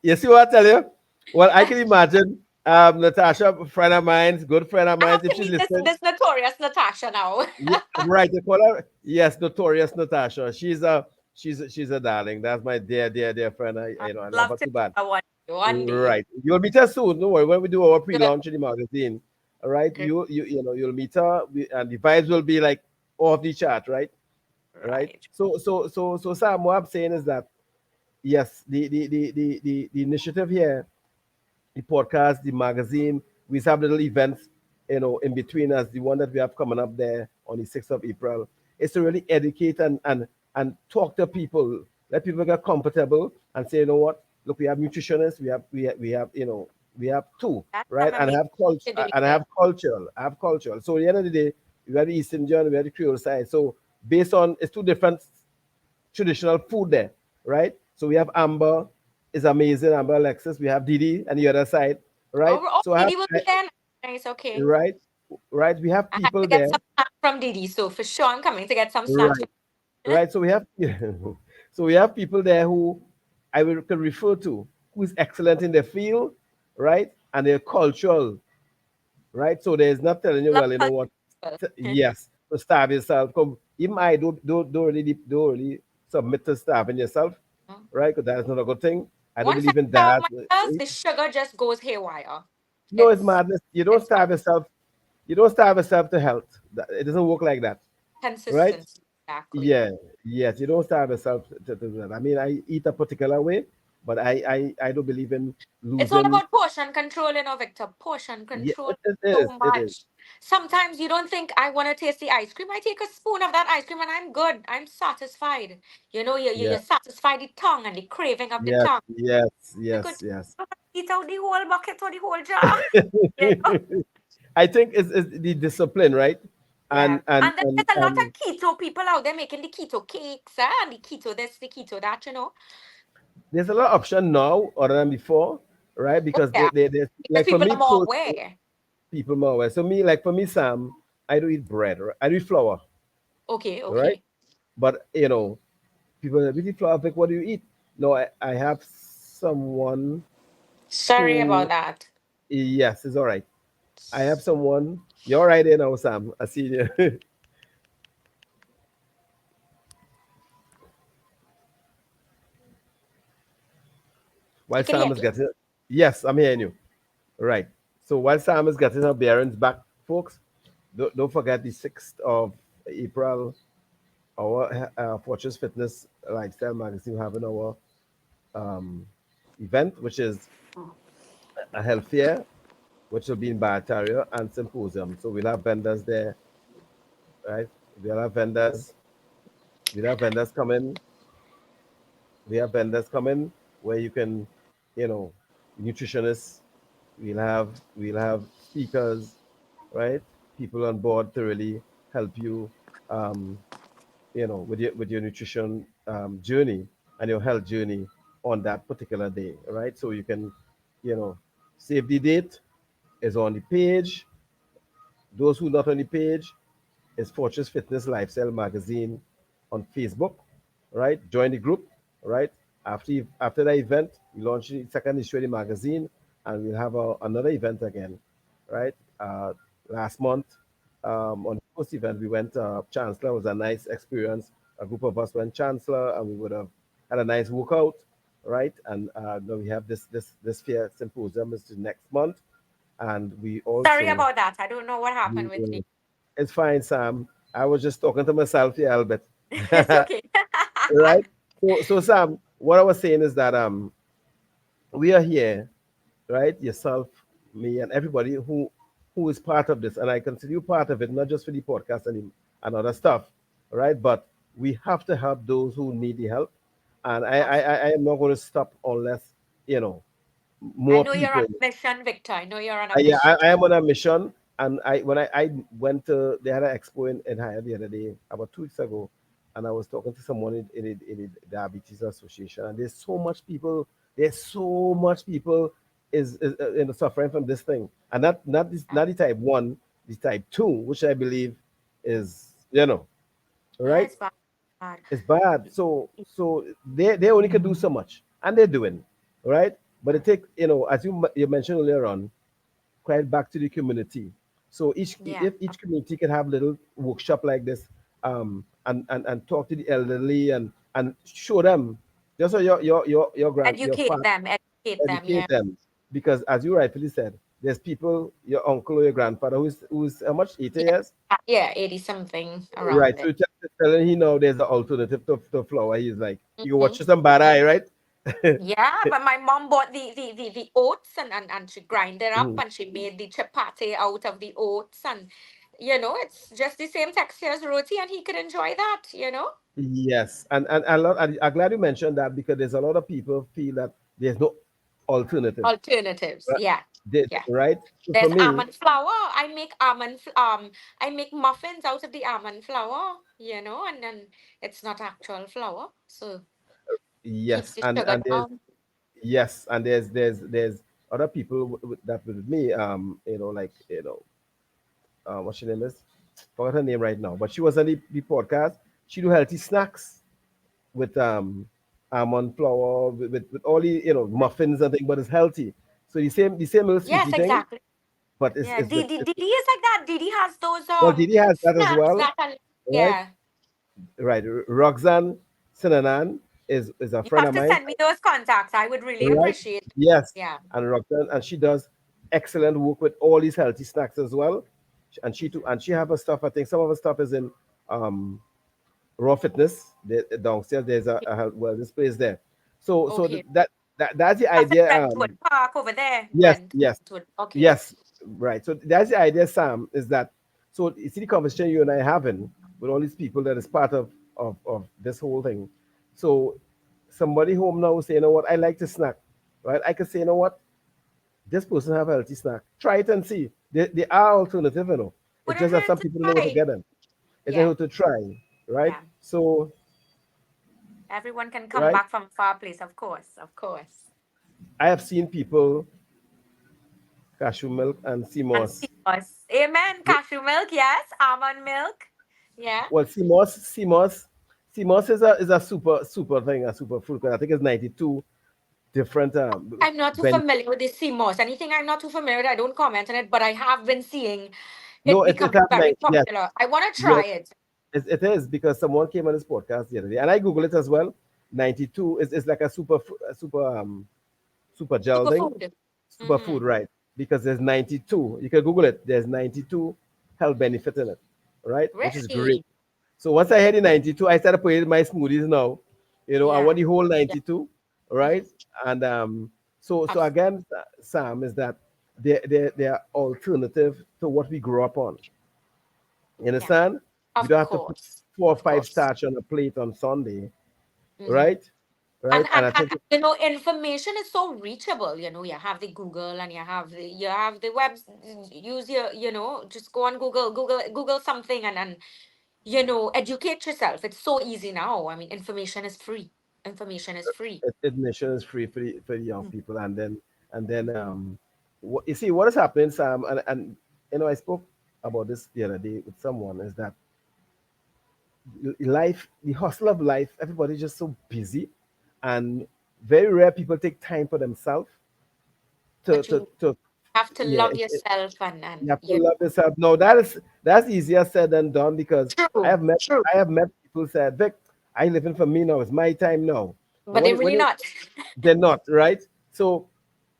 You see what I tell you? Well, I can imagine Natasha, friend of mine, good friend of I mine, have if to she's meet this listening. this notorious Natasha now. Yeah, right. They call her, yes, notorious Natasha. She's a darling. That's my dear friend. I'd I love her love to too meet bad. her one day. Right. You'll meet her soon. Don't worry. When we do our Good, pre-launch in the magazine, all right. good, You'll meet her, and the vibes will be like off the chart, right? Right. right. So Sam, what I'm saying is that yes, the initiative here, the podcast, the magazine. We have little events, in between us. The one that we have coming up there on the 6th of April is to really educate and talk to people, let people get comfortable and say, you know what? Look, we have nutritionists, we have two, That's right? some And amazing have work culture you're doing and there. have cultural, have cultural. So at the end of the day, we have the Eastern John, we have the Creole side. So based on it's two different traditional food there, right? So we have Amber is amazing, Amber Alexis. We have Didi on the other side, right? Oh, So Didi will be there. Nice, okay. right, right. We have I had people to get there, some snacks from Didi, so for sure I'm coming to get some snacks right, from right. So we have so we have people there who I will can refer to who is excellent in their field, right, and they're cultural, right? So there's not telling you, love well, you know what? culture. Yes, to starve yourself. Come, even I don't really submit to starving yourself, right? Because that's not a good thing. I don't Once I believe in starve that. myself, the sugar just goes haywire. No, it's It's madness. You don't it's my starve yourself. You don't starve yourself to health. It doesn't work like that, right? consistency. Exactly. Yeah, yes. You don't starve yourself to do that. I mean, I eat a particular way, but I don't believe in It's all losing. about portion control, Victor. Portion Yeah, control it so is. It is. much. Sometimes you don't think I want to taste the ice cream. I take a spoon of that ice cream and I'm good. I'm satisfied. You Yeah. satisfy the tongue and the craving of the Yes. tongue. Yes. You could Yes. Yes. eat out the whole bucket or the whole jar. You know? I think it's the discipline, right? Yeah. And and And then and there's a lot of and keto people out there making the keto cakes, and the keto this, the keto that. there's a lot of option now other than before, right? Oh, Because yeah. there's Because like for people me are more personally, aware. people more aware. So me, like for me, Sam, I do eat bread, right? I do eat flour, Okay, right? okay. But people are really flour. Like, what do you eat? No, I have someone Sorry about who, that. yes, it's all right. I have someone. You're right there now, Sam. I see you. While You can hear Sam is me. getting, yes, I'm hearing you. Right. So while Sam is getting her bearings back, folks, don't forget the 6th of April, our Fortress Fitness Lifestyle Magazine having our um, event, which is a health fair, which will be in Barataria and symposium. So we'll have vendors there, right? We'll have vendors. We'll have vendors coming. We have vendors coming where you can, you know, nutritionists. We'll have speakers, right? People on board to really help you, um, with your nutrition journey and your health journey on that particular day, right? So you can, save the date is on the page. Those who not on the page, is Fortress Fitness Lifestyle Magazine on Facebook, right? Join the group, right? After the event, we launch the second issue of the magazine, and we'll have another event again, right? Last month, on the first event, we went Chancellor. It was a nice experience. A group of us went Chancellor, and we would have had a nice workout, right? And now we have this fair symposium is next month, and we Sorry also about that. I don't know what we happened with the. will it's fine, Sam. I was just talking to myself here, Albert. It's okay. Right? So Sam, what I was saying is that we are here, right? Yourself, me and everybody who is part of this, and I consider you part of it, not just for the podcast and other stuff, right? But we have to help those who need the help, and I am not going to stop unless you know I more know you're on people. a mission, Victor. I know you're on a Yeah, mission. I am on a mission, and I went to they had an expo in Haya the other day about 2 weeks ago, and I was talking to someone in the Diabetes Association, and there's so much people suffering from this thing, and Yeah, not the type one, the type two, which I believe is yeah, right. it's bad. Bad. It's bad. So they only can do so much, and they're doing right. But it take as you mentioned earlier on, quite back to the community. So Yeah, if each community can have little workshop like this, and talk to the elderly and show them, just so your educate father them, educate them. educate Yeah, them, because as you rightfully said, there's people, your uncle or your grandfather who's how much, 80 yeah, years, yeah, 80 something right? around So it. you just telling he know there's an alternative to flour. He's like, you can Hmm. watch some bad eye, right? Yeah, but my mom bought the oats and she grind it up Mhm. and she made the chapati out of the oats and it's just the same texture as roti and he could enjoy that. Yes, and I'm glad you mentioned that, because there's a lot of people feel that there's no alternative, Alternatives. right? Yeah. Yeah. Right? So for There's me, almond flour. I make muffins out of the almond flour, and then it's not actual flour. So keeps yes, the and sugar there's down. yes, and there's other people that with me, like what her name is, forgot her name right now, but she was on the podcast. She do healthy snacks with almond flour, with all the muffins and things, but it's healthy. So the same little Yes, sweetie thing, exactly. but Yeah. it's with Didi is like that. Didi has those well, Didi has that as snacks well, that are right? yeah. Right. Roxanne Sinanan is a You friend have of to mine, send me those contacts. I would really right? appreciate. Yes. Yeah. And Roxanne, and she does excellent work with all these healthy snacks as well. And she too, Mhm. and she have her stuff. I think some of her stuff is in um Raw Fitness. Downstairs, there's a wellness place there. So Okay. that's the That's in idea. Brentwood Park over there. Yes, yes, Brentwood. Okay. yes, right. So that's the idea, Sam, is that, so you see the conversation you and I having with all these people that is part of this whole thing. So somebody home now will say, you know what, I like to snack, right? I could say, you know what, this person have a healthy snack. Try it and see. They are alternative, you know. Put It's it just that here some to people don't know where to try. get them. It's Yeah. just to try, right? Yeah. So, Everyone can come right, back from a far place, of course. Of course. I have seen people cashew milk and sea And moss. CMOS. Amen. Cashew milk, yes. Almond milk. Yeah. Well, CMOS is a super thing, a super fruit. 'Cause I think it's 92 different I'm not too ben familiar with the CMOS. Anything I'm not too familiar with, I don't comment on it, but I have been seeing no, it it becoming has very yes, popular. I want to yes, try it. it is, because someone came on this podcast the other day, and I Google it as well. 92 is like a super gel thing, Superfood. superfood, Mm-hmm. right? Because there's 92. You can Google it. There's 92 health benefit in it, right? Which is great. Really? So once I had the 92, I started putting it in my smoothies now. I want Yeah. the whole Yeah. 92, Mm-hmm. right? And so Of, again, Sam, is that they're alternative to what we grew up on. You yeah. understand? We Of don't have to put course. 4 or 5 Of course. starch on a plate on Sunday, Mm-hmm. right? Right? And I And think information is so reachable. You have the Google and you have the web. Use just go on Google something and educate yourself. It's so easy now. I mean, information is free. Information is free. admission is free for the young people, and then you see what is happening, Sam, and I spoke about this the other day with someone, is that life, the hustle of life, everybody's just so busy, and very rare people take time for themselves to But to, you to have to yeah, love yourself and you and have to you love yourself. No, that's easier said than done, because i true, have met true. i have met people said, Vic, I living for me now, it's my time now. But But when they're it, when really it, not. they're not, right? So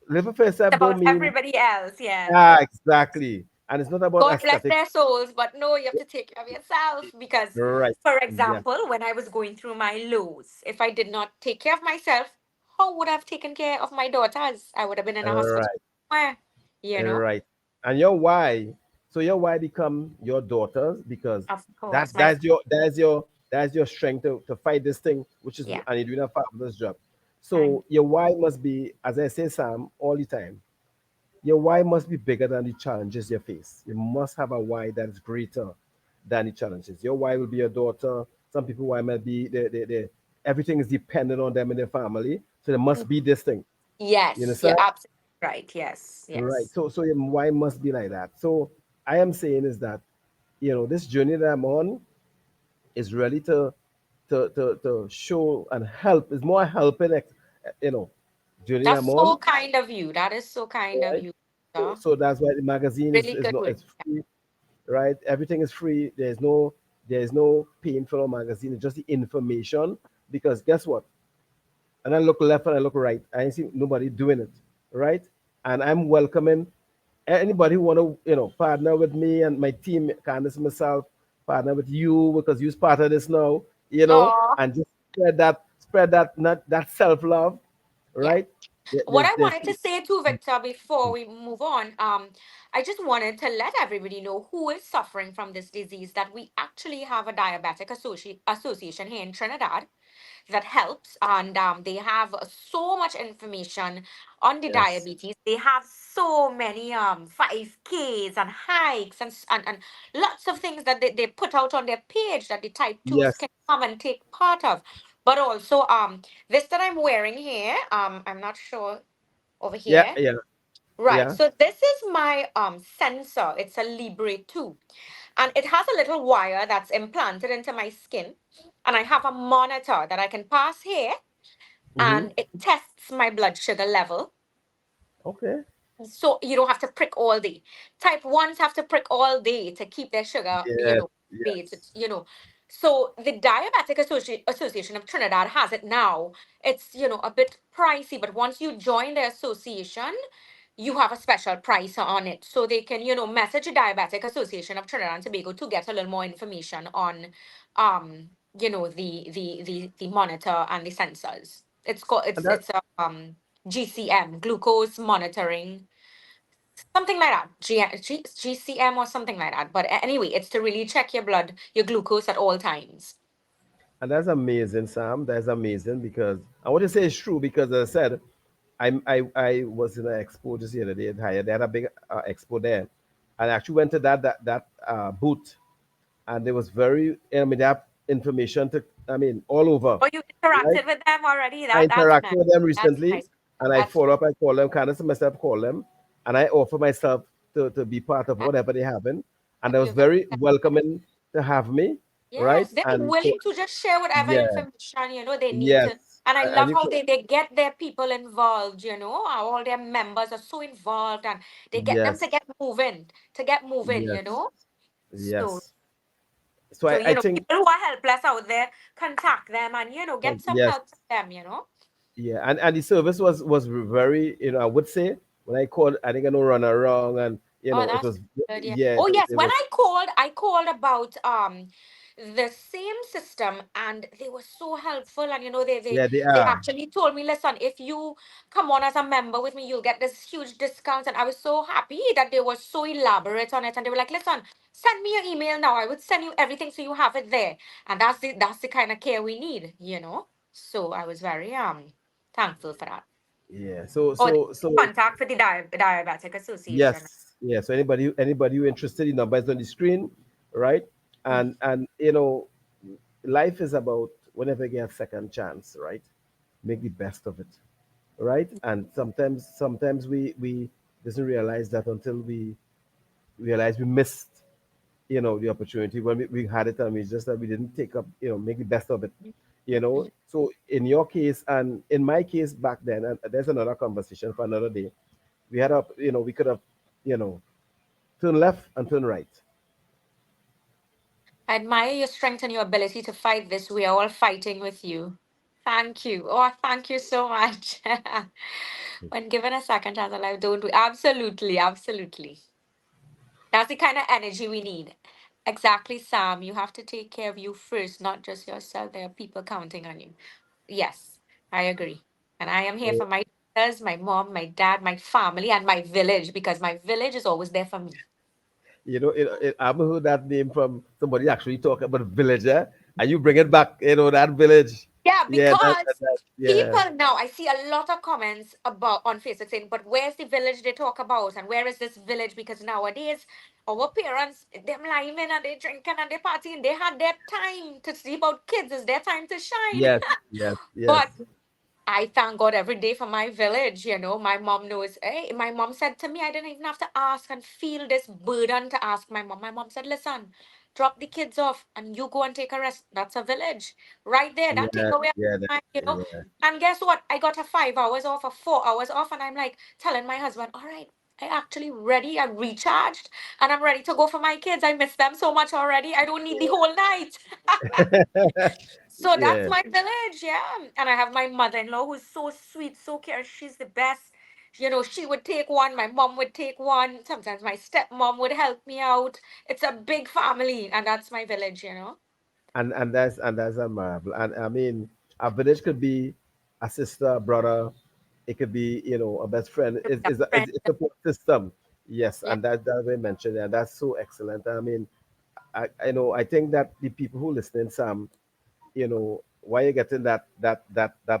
living for It's yourself don't about mean, everybody else. Yeah. exactly, and it's not about God bless aesthetics, their souls, but no, you have to take care of yourself because, right? for Yeah, example, when I was going through my lows, if I did not take care of myself, how would I have taken care of my daughters? I would have been in a hospital. right. Where? you know? Right. And your why, so your why become your daughters because Of that's course. My, that's your strength to fight this thing, which is yeah. and you're doing a fabulous job. Thank So your why must be, as I say, Sam, all the time. Your why must be bigger than the challenges you face. You must have a why that is greater than the challenges. Your why will be your daughter. Some people why might be they everything is dependent on them and their family. So there must be this thing. You Yes, you're understand? absolutely right. Yes, Right. yes. So your why must be like that. So I am saying is that, this journey that I'm on is really to show and help. It's more helping, you know, journey that I'm That's so on. kind of you. That is so kind of Right. you, So, sir. so that's why the magazine is, Really is good not work. it's free, right? Everything is free. There's no paying for a magazine. It's just the information. Because guess what? And I look left and I look right. I ain't see nobody doing it, right? And I'm welcoming anybody who want to, partner with me and my team, Candace, myself, partner with you because you're part of this now, Oh, and just spread that not that self love, yeah. right? What There's I there's wanted to say to Victor before we move on, I just wanted to let everybody know who is suffering from this disease that we actually have a diabetic association here in Trinidad that helps, and they have so much information on the yes, diabetes. They have so many 5Ks and hikes and lots of things that they put out on their page that the type 2s yes, can come and take part of. But also this that I'm wearing here, I'm not sure over yeah, here. yeah, Right. yeah. So this is my sensor. It's a Libre 2. And it has a little wire that's implanted into my skin. And I have a monitor that I can pass here, Mm-hmm. and it tests my blood sugar level. Okay. So you don't have to prick all day. Type 1s have to prick all day to keep their sugar, Yes, rated, yes, So the Association of Trinidad has it now. It's, a bit pricey, but once you join the association, you have a special price on it. So they can, message the Diabetic Association of Trinidad and Tobago to get a little more information on, the monitor and the sensors. It's called, and that it's a, GCM, glucose monitoring, something like that, GCM or something like that. But anyway, it's to really check your blood, your glucose at all times. And that's amazing, Sam. That's amazing because I want to say it's true because, as I said, I was in an expo just the other day. They had a big expo there, and I actually went to that booth, and there was I mean, they have information all over, Or you right? interacted with them already? I That's interacted nice. with them That's recently, nice. and I That's follow up. I call them, Candace and myself call them, and I offer myself to be part of whatever they having, and they was you're very very welcoming to have me, right? yes. They're And so, willing to just share whatever yeah, information they need yes, to. And I and love you how could, they get their people involved. All their members are so involved, and they get them to yes, get moving. yes, So yes. So so I think, people who are helpless out there, contact them and get some yes, help from them. yeah, and the service was very, I would say when I called, I think I know run around, and Oh, it that's was, good. Yeah. yeah, Oh, yes. it When was, I called about the same system, and they were so helpful. And they they yeah, they they are, actually told me, listen, if you come on as a member with me, you'll get this huge discount. And I was so happy that they were so elaborate on it. And they were like, listen, send me your email now. I would send you everything so you have it there. And that's the kind of care we need. So I was very thankful for that. yeah. So Oh, so so contact for the Diabetic Association. yes, yeah. So anybody who interested, the number is on the screen, right? Mm. And life is about whenever you get a second chance, right? Make the best of it, right? And sometimes we doesn't realize that until we realize we missed, the opportunity when we had it, and we just that we didn't take up, make the best of it. So in your case and in my case back then, and there's another conversation for another day. We could have, you know, turn left and turn right. I admire your strength and your ability to fight this. We are all fighting with you. Thank you. Oh, thank you so much. When given a second chance in life, don't we? Absolutely, absolutely. That's the kind of energy we need. Exactly, Sam. You have to take care of you first, not just yourself. There are people counting on you. Yes, I agree. And I am here Uh, for my brothers, my mom, my dad, my family, and my village, because my village is always there for me. I've heard that name from somebody actually talking about villager, and you bring it back, that village. Yeah, Yeah, because yeah, people now, I see a lot of comments about on Facebook saying, but where's the village they talk about? And where is this village? Because nowadays, our parents, them lying and they drinking and they partying, they had their time to see about kids. It's their time to shine. yes, yes, yes, But I thank God every day for my village. My mom knows. Hey, my mom said to me, I didn't even have to ask and feel this burden to ask my mom. My mom said, listen, drop the kids off and you go and take a rest. That's a village right there. That take yeah, away yeah, time. yeah. And guess what? I got a 5 hours off, a 4 hours off, and I'm like telling my husband, all right, I actually ready. I'm recharged and I'm ready to go for my kids. I miss them so much already. I don't need the whole night. So that's Yeah, my village, yeah. And I have my mother-in-law who's so sweet, so caring. She's the best. She would take one, my mom would take one. Sometimes my stepmom would help me out. It's a big family, and that's my village. and that's a marvel. And I mean, a village could be a sister, a brother. It could be, a best friend. A friend. It's a support system. Yes, Yeah. and that we mentioned, and that's so excellent. I mean, I think that the people who listening, Sam, why you getting that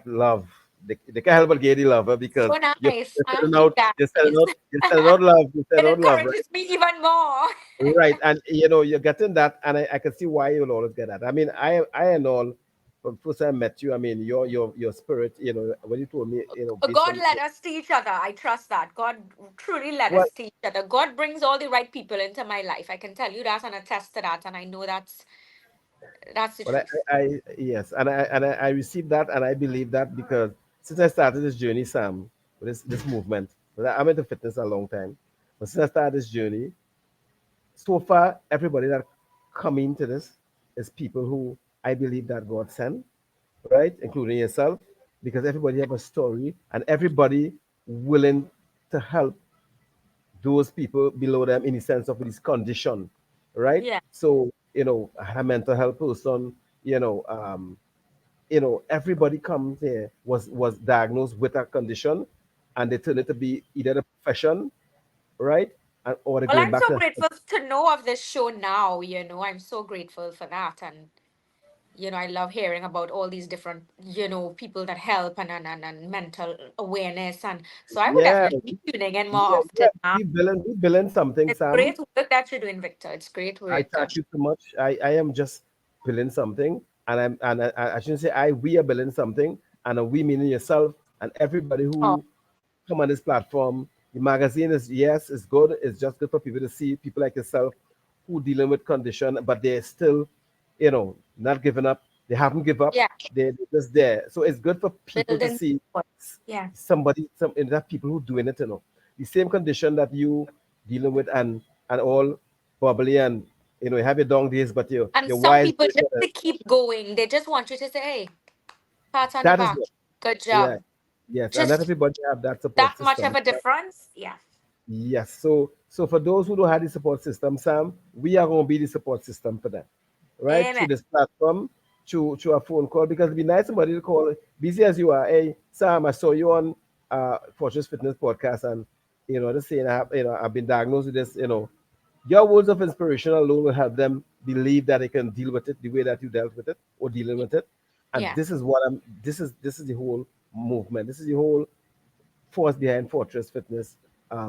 love. They can't help but get the love So because nice. you're Thank sending you, out, guys. you're sending out love, you're It sending out love, right? encourages me even more. Right, and you're getting that, and I can see why you'll always get that. I mean, I and all from first time I met you. I mean, your spirit. When you told me, based God on led us to each other. I trust that. God truly led well, us to each other. God brings all the right people into my life. I can tell you that and attest to that. And I know that's the well, truth. I yes, and I received that, and I believe that because since I started this journey, Sam, with this movement, well, I'm into fitness a long time, but since I started this journey, so far everybody that come into this is people who I believe that God sent, right, including yourself, because everybody have a story and everybody willing to help those people below them in the sense of this condition, right? Yeah. So I had a mental health person, you know, um, everybody comes here was diagnosed with a condition, and they turn it to be either the profession, right, or they're Well, going I'm back so to grateful to know of this show now. I'm so grateful for that. And, I love hearing about all these different, people that help and mental awareness. And so I would yeah, definitely be tuning in more yeah, often now. we building something, It's Sam. great work that you're doing, Victor. It's great I work. thank you so much. I am just building something, and I shouldn't say I. We are building something, and we meaning yourself and everybody Oh, who come on this platform. The magazine is, yes, it's good. It's just good for people to see people like yourself who dealing with condition, but they're still, not giving up. They haven't give up. yeah. They're just there. So it's good for people to Building. see Yeah. somebody, that people who doing it, the same condition that you dealing with, and all bubbly, and you have your down days, but And your some wise people just version. to keep going, they just want you to say, hey, pat on the That is back. what, Good yeah, job. yes, and not Just everybody have that support that much of system. a difference. Yeah. Yes. So for those who don't have the support system, Sam, we are going to be the support system for them, right? Through Amen. this platform, through a phone call, because it'd be nice somebody to call, busy as you are. Hey, Sam, I saw you on Fortress Fitness podcast, and just saying, I've been diagnosed with this. Your words of inspiration alone will help them believe that they can deal with it the way that you dealt with it or dealing with it. And Yeah. this is what I'm. This is the whole movement. This is the whole force behind Fortress Fitness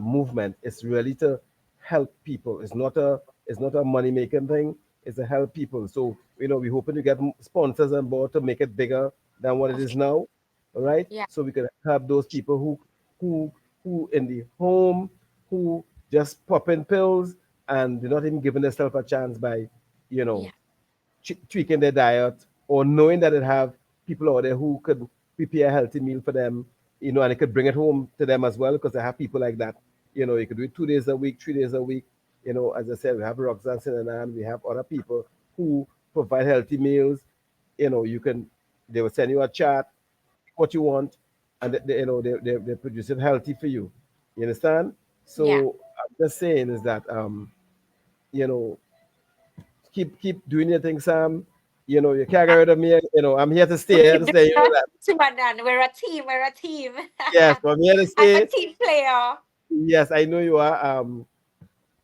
movement is really to help people. It's not a money making thing. It's to help people. So we're hoping to get sponsors on board to make it bigger than what it is Okay. now. All right. Yeah. So we can help those people who who in the home, who just popping pills, and they're not even giving themselves a chance by you know Yeah. tweaking their diet, or knowing that they have people out there who could prepare a healthy meal for them, and they could bring it home to them as well, because I have people like that. You could do it 2 days a week, 3 days a week. As I said, we have Roxanne and we have other people who provide healthy meals. They will send you a chart, what you want, and they produce it healthy for you. You understand? Yeah. So I'm just saying is that you know keep doing your thing, Sam. You can't get rid of me. I'm here to We'll stay. Here keep to doing stay. You know that that. too, Manan. We're a team. We're a team. Yes, I'm here to I'm a stay. team player. Yes, I know you are.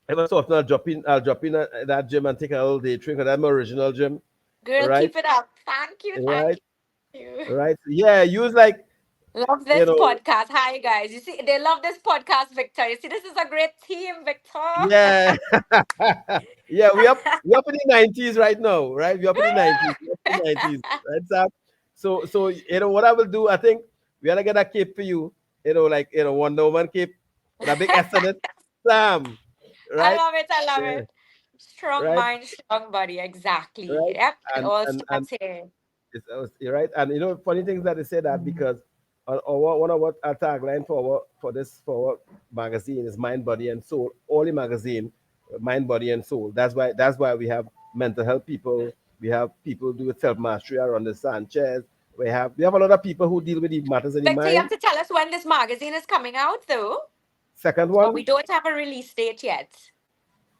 Every so often I'll drop in at that gym and take a little day trip. 'Cause that's my original gym, Girl, right? keep it up. Thank you. Right, Thank you. right. Yeah, use like Love you this know. podcast. Hi, guys. You see, they love this podcast, Victor. You see, this is a great team, Victor. Yeah, yeah. We up in the 90s right now, right? We up in the 90s. We up in the 90s, right, Sam? So what I will do, I think we gotta get a cape for you. Like Wonder Woman cape with a big S on it, Sam. I Right? love it. I love Yeah. it. Strong Right. mind, strong body. Exactly. Right. Yep. It And all and and starts here. you're right. And funny things that they say that because one of what our tagline for our magazine is mind, body, and soul. Only magazine, mind, body, and soul. That's why we have mental health people. We have people do self mastery around the Sanchez. We have a lot of people who deal with the matters of the Victor, you have mind. to tell us when this magazine is coming out, though. Second But we one don't have a release date yet.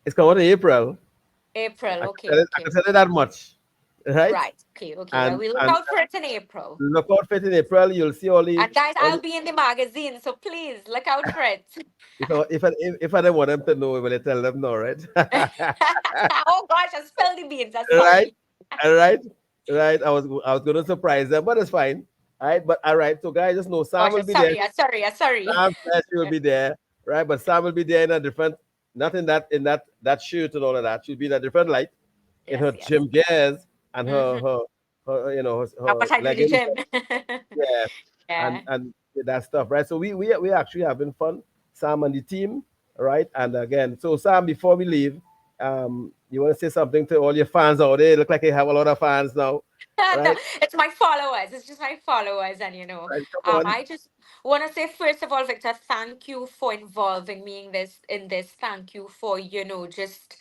is coming in April. April. I can Okay. tell it, I Okay. can tell you that much, right? Right. Okay. Okay. Well, And we look and out for it in April. look out for it in April. You'll see all the And guys, all I'll the be in the magazine, so please look out for it. if I don't want them to know, will I tell them no, right? Oh gosh, I spilled the beans. I'm Right, sorry. all right, right. I was going to surprise them, but it's fine. All right, but all right. So guys, just know Sam Gosh, will I'm be there. sorry. I'm sorry. I'm sorry. Sam said she will be there, right? But Sam will be there in a different, not in that shirt and all of that. She'll be in a different light in Yes. her Yes. gym gears and her Mm-hmm. her, her her What I do the leggings. gym. Yeah, and Yeah. and that stuff, right? So we actually having fun, Sam and the team, right? And again, so Sam, before we leave, you want to say something to all your fans out there? Look like you have a lot of fans now, No, right? it's my followers. It's just my followers, and Right, come on. I just want to say first of all, Victor, thank you for involving me in this. Thank you for just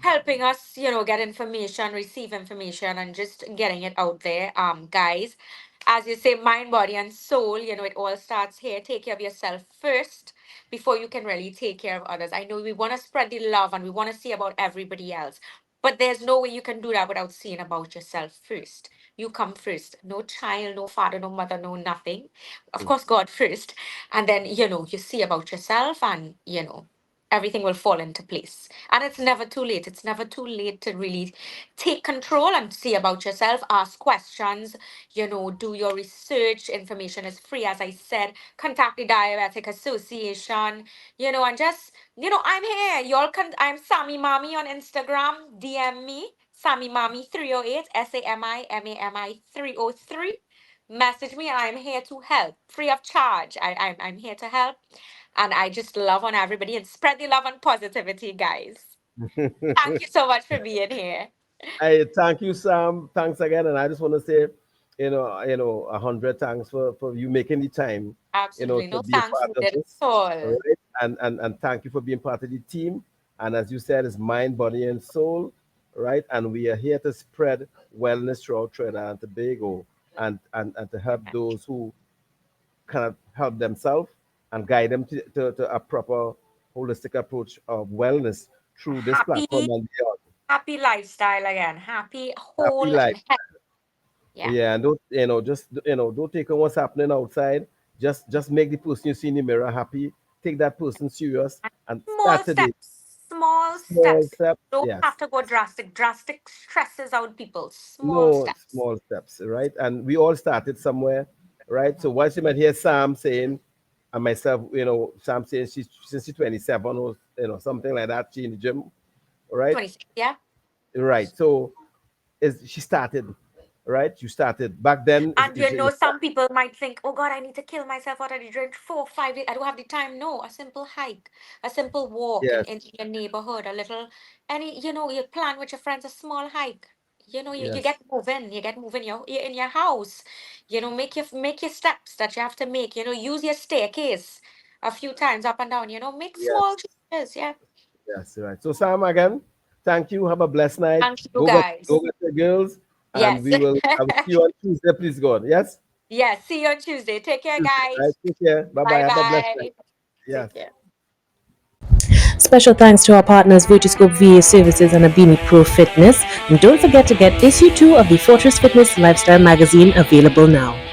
helping us, get information, receive information, and just getting it out there. Guys, as you say, mind, body, and soul, it all starts here. Take care of yourself first before you can really take care of others. I know we want to spread the love and we want to see about everybody else, but there's no way you can do that without seeing about yourself first. You come first. No child, no father, no mother, no nothing. Of course, God first. And then, you see about yourself and, everything will fall into place. And it's never too late. It's never too late to really take control and see about yourself, ask questions, do your research. Information is free, as I said. Contact the Diabetic Association, and just, I'm here. I'm Sammy Mommy on Instagram. DM me, Sammy Mommy 308, SAMIMAMI 303. Message me, and I'm here to help, free of charge. I'm here to help, and I just love on everybody and spread the love and positivity, guys. Thank you so much for being here. I thank you, Sam. Thanks again, and I just want to say, 100 thanks for you making the time, Absolutely to no be a thanks part of needed at this. All all. right, and thank you for being part of the team. And as you said, it's mind, body, and soul, right? And we are here to spread wellness throughout Trinidad and Tobago, and to help those who cannot help themselves and guide them to a proper holistic approach of wellness through this platform Happy, and beyond. happy lifestyle again. Happy, Happy whole, life. and healthy. Yeah. Yeah, and don't take on what's happening outside. Just make the person you see in the mirror happy. Take that person serious and Small start today. steps. Small Small steps. steps, Don't have yes. to go drastic. Drastic stresses out people. Small No steps. small steps, right? And we all started somewhere, right? So once you might hear Sam saying, and myself, Sam saying since she's 27 or something like that, she in the gym, right? 26. Yeah. Right. So is she started, right? You started back then. And Is some people might think, oh God, I need to kill myself already. Drink 4, 5 days. I don't have the time. No, a simple hike, a simple walk yes, in your neighborhood, a little, you plan with your friends a small hike. You yes, get moving, you're in your house. Make your steps that you have to make. Use your staircase a few times up and down. Make small yes. changes. Yeah. Yes, right. So Sam, again, thank you. Have a blessed night. Thank you guys. Go get the girls, and Yes. I will see you on Tuesday. Please God. Yes, Yes. See you on Tuesday. Take care, Tuesday. Right. guys. Take care. Bye bye. Bye Have a blessed night. bye. Take Yes. care. Special thanks to our partners Vertiscope VA Services and Abini Pro Fitness. And don't forget to get issue 2 of the Fortress Fitness Lifestyle magazine available now.